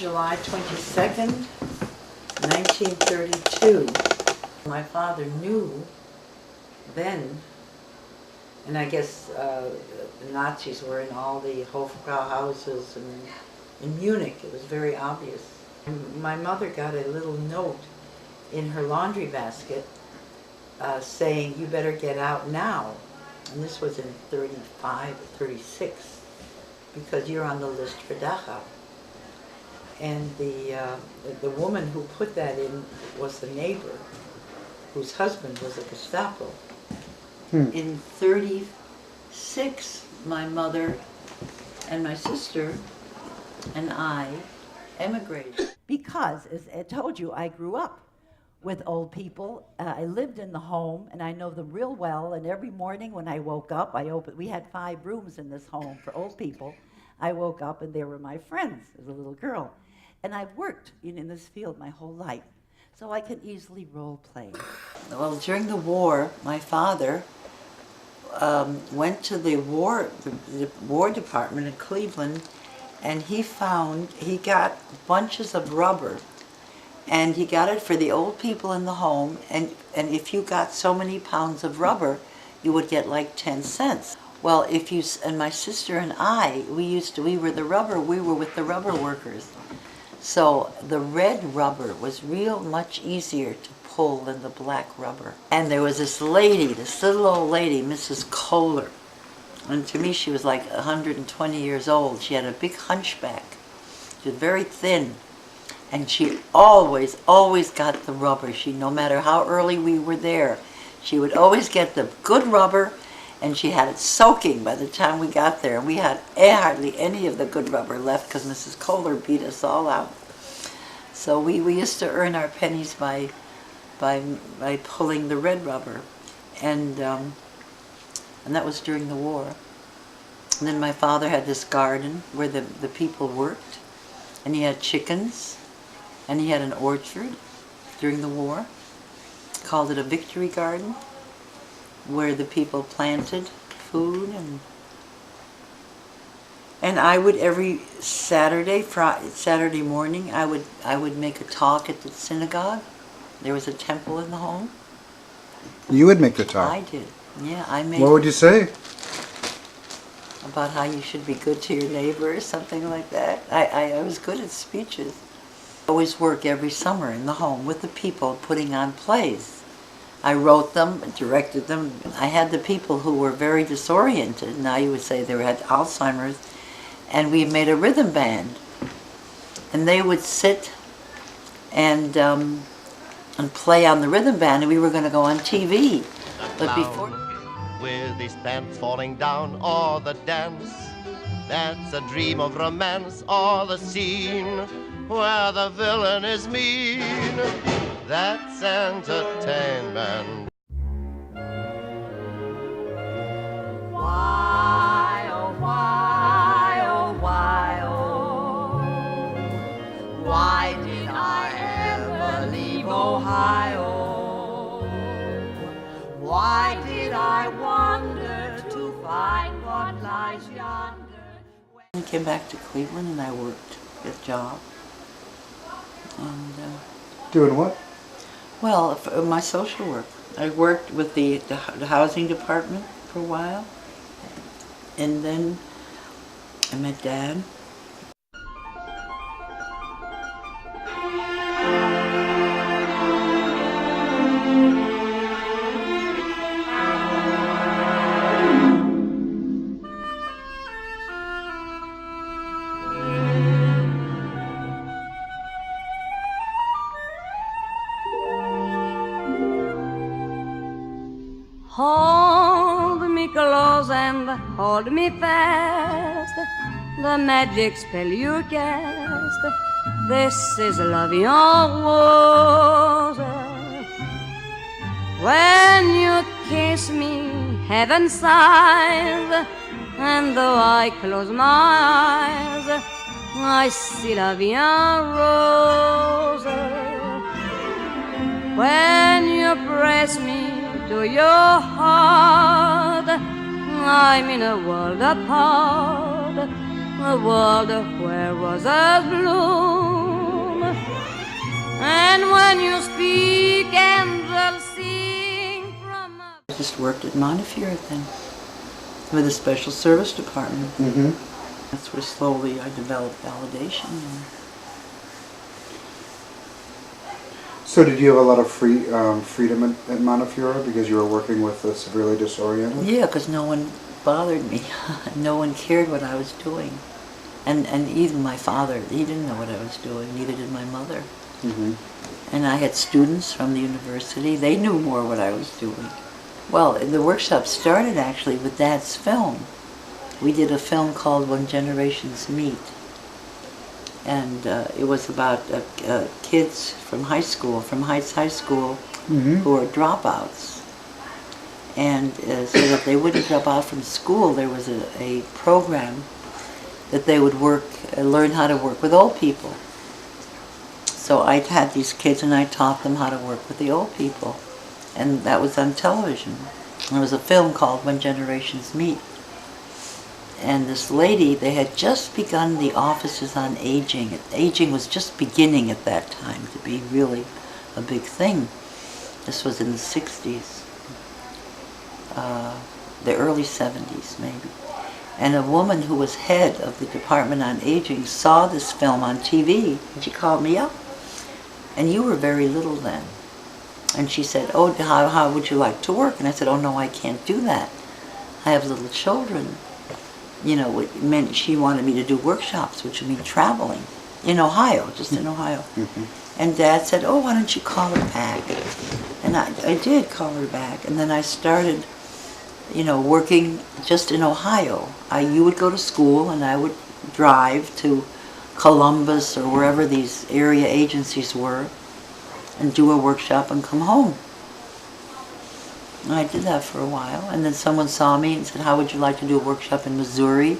July 22nd, 1932. My father knew then, and I guess the Nazis were in all the Hofbrau houses and in Munich. It was very obvious. My mother got a little note in her laundry basket saying, "You better get out now." And this was in 35 or 36, because you're on the list for Dachau. And the woman who put that in was the neighbor, whose husband was a Gestapo. In 36, my mother and my sister and I emigrated. Because, as I told you, I grew up with old people. I lived in the home, and I know them real well, and every morning when I woke up, we had 5 rooms in this home for old people. I woke up and they were my friends as a little girl. And I've worked in this field my whole life, so I can easily role play. Well, during the war, my father went to the War Department in Cleveland, and he got bunches of rubber, and he got it for the old people in the home, and if you got so many pounds of rubber, you would get like 10 cents. Well, and my sister and I, we were with the rubber workers. So the red rubber was much easier to pull than the black rubber. And there was this little old lady, Mrs. Kohler. And to me, she was like 120 years old. She had a big hunchback. She was very thin. And she always got the rubber. No matter how early we were there, she would always get the good rubber, and she had it soaking by the time we got there. And we had hardly any of the good rubber left because Mrs. Kohler beat us all out. So we used to earn our pennies by pulling the red rubber. And that was during the war. And then my father had this garden where the people worked, and he had chickens, and he had an orchard during the war. Called it a victory garden, where the people planted food, and I would every Saturday morning I would make a talk at the synagogue. There was a temple in the home. You would make the talk? I did. Yeah, I made. What would you say? About how you should be good to your neighbor or something like that. I was good at speeches. I always work every summer in the home with the people putting on plays. I wrote them, directed them. I had the people who were very disoriented, now you would say they had Alzheimer's, and we made a rhythm band. And they would sit and play on the rhythm band, and we were going to go on TV. But before... With his pants falling down, or the dance, that's a dream of romance, or the scene where the villain is mean. That's entertainment. Why, oh, why, oh, why, oh, why did I ever leave Ohio? Why did I wander to find what lies yonder? I came back to Cleveland and I worked a job. And, doing what? well, my social work. I worked with the housing department for a while, and then I met Dad. Hold me close and hold me fast, the magic spell you cast, this is love your woes. When you kiss me, heaven sighs, and though I close my eyes, I see love your rose. When you press me to your heart, I'm in a world apart, a world where roses bloom. when you speak and they'll sing from a... I just worked at Montefiore then, with a special service department. Mm-hmm. That's where slowly I developed validation. So did you have a lot of freedom at Montefiore because you were working with the severely disoriented? Yeah, because no one bothered me. No one cared what I was doing. And even my father, he didn't know what I was doing, neither did my mother. Mm-hmm. And I had students from the university. They knew more what I was doing. Well, the workshop started actually with Dad's film. We did a film called When Generations Meet. And it was about kids from high school, from Heights High School, who are dropouts. And so that they wouldn't drop out from school, there was a program that they would learn how to work with old people. So I had these kids and I taught them how to work with the old people. And that was on television. There was a film called When Generations Meet. And this lady, they had just begun the offices on aging. Aging was just beginning at that time to be really a big thing. This was in the 60s, the early 70s maybe. And a woman who was head of the Department on Aging saw this film on TV, and she called me up. And you were very little then. And she said, oh, how would you like to work? And I said, oh no, I can't do that. I have little children. You know, it meant she wanted me to do workshops, which would mean traveling in Ohio, just in Ohio. Mm-hmm. And Dad said, oh, why don't you call her back? And I did call her back. And then I started, you know, working just in Ohio. You would go to school and I would drive to Columbus or wherever these area agencies were and do a workshop and come home. And I did that for a while, and then someone saw me and said, how would you like to do a workshop in Missouri?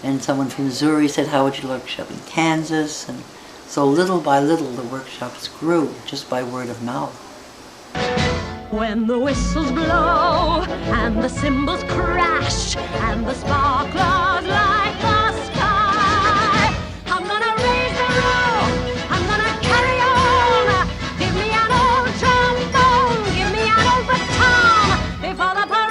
And someone from Missouri said, how would you like to workshop in Kansas? And so little by little the workshops grew, just by word of mouth. When the whistles blow, and the cymbals crash, and the sparklers light the sky, I'm gonna raise the roof, I'm gonna carry on. Give me an old trombone, give me an old baton, before the parade.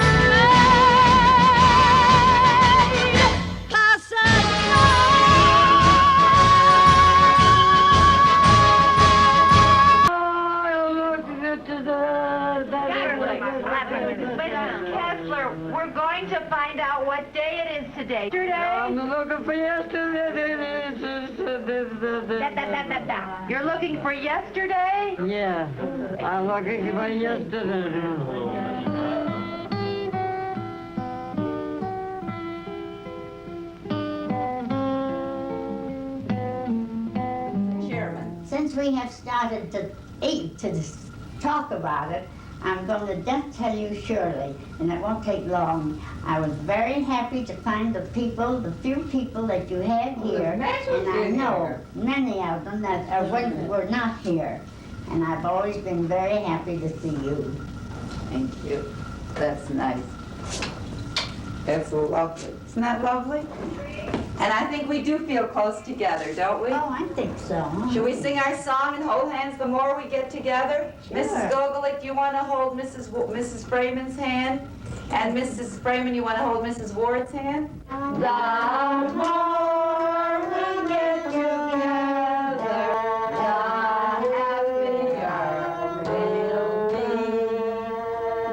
Kessler, we're going to find out what day it is today. Yesterday? I'm looking for yesterday. You're looking for yesterday? Yeah, I'm looking for yesterday. Since we have started to talk about it, I'm going to just tell you surely, and it won't take long. I was very happy to find the few people that you had here, and I know many of them that were not here. And I've always been very happy to see you. Thank you. That's nice. That's lovely. Isn't that lovely? And I think we do feel close together, don't we? Oh, I think so. Should we sing our song and hold hands the more we get together? Sure. Mrs. Gogolik, do you want to hold Mrs. Freeman's hand? And Mrs. Freeman, you want to hold Mrs. Ward's hand? The more we get together, the happier we'll be.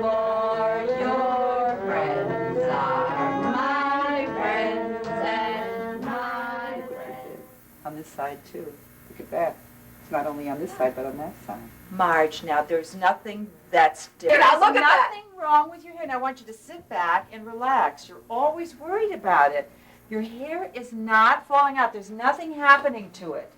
More your friends are my friends and my friends. On this side too. Look at that. It's not only on this side, but on that side. Marge, now there's nothing that's different. Now, look at that. There's nothing wrong with your hair. Now I want you to sit back and relax. You're always worried about it. Your hair is not falling out. There's nothing happening to it.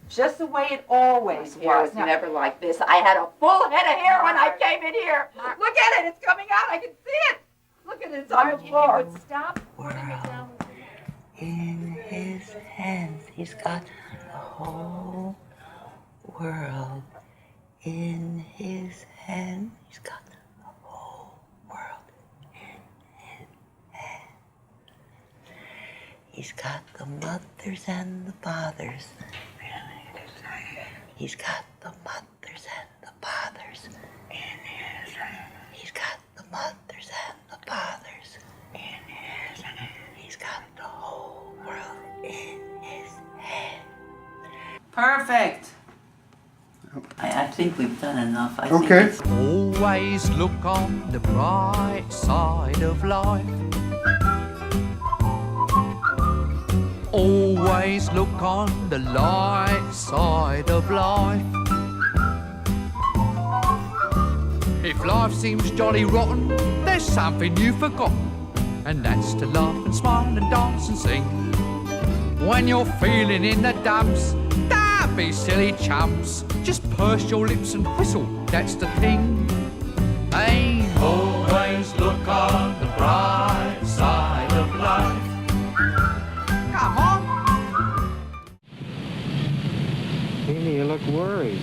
Just the way it always My hair was Now, never like this. I had a full head of hair when I came in here. Look at it. It's coming out. I can see it. Look at it. It's on the Marge, if you floor. would stop putting it down with your hair. In his hands, he's got the whole world. In his hand, he's got the whole world. In his hand. He's got the mothers and the fathers. He's got the mothers and Perfect. I think we've done enough. I think Okay. it's- Always look on the bright side of life. Always look on the light side of life. If life seems jolly rotten, there's something you've forgotten, and that's to laugh and smile and dance and sing. When you're feeling in the dumps, don't be silly chumps. Just purse your lips and whistle, that's the thing. Hey, always look on the bright side of life. Come on. Amy, you look worried.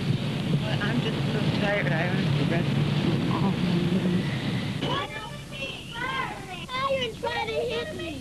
I'm just so tired. I was the rest. Now you're trying to hit me.